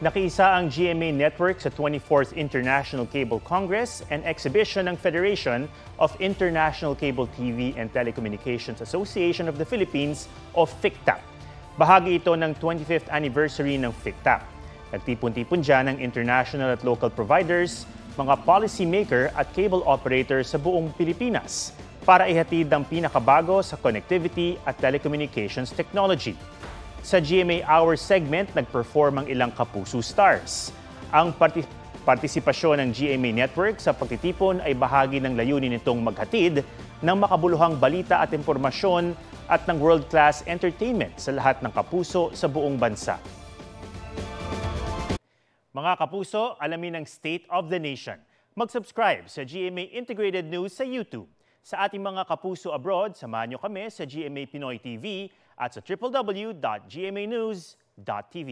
Nakiisa ang GMA Network sa 24th International Cable Congress and Exhibition ng Federation of International Cable TV and Telecommunications Association of the Philippines o FICTAP. Bahagi ito ng 25th anniversary ng FICTAP. Nagtipon-tipon dyan ng international at local providers, mga policymaker at cable operators sa buong Pilipinas para ihatid ang pinakabago sa connectivity at telecommunications technology. Sa GMA Hour segment, nag-perform ang ilang kapuso stars. Ang partisipasyon ng GMA Network sa pagtitipon ay bahagi ng layunin nitong maghatid ng makabuluhang balita at impormasyon at ng world-class entertainment sa lahat ng kapuso sa buong bansa. Mga kapuso, alamin ang State of the Nation. Mag-subscribe sa GMA Integrated News sa YouTube. Sa ating mga kapuso abroad, samahan niyo kami sa GMA Pinoy TV at sa www.gmanews.tv.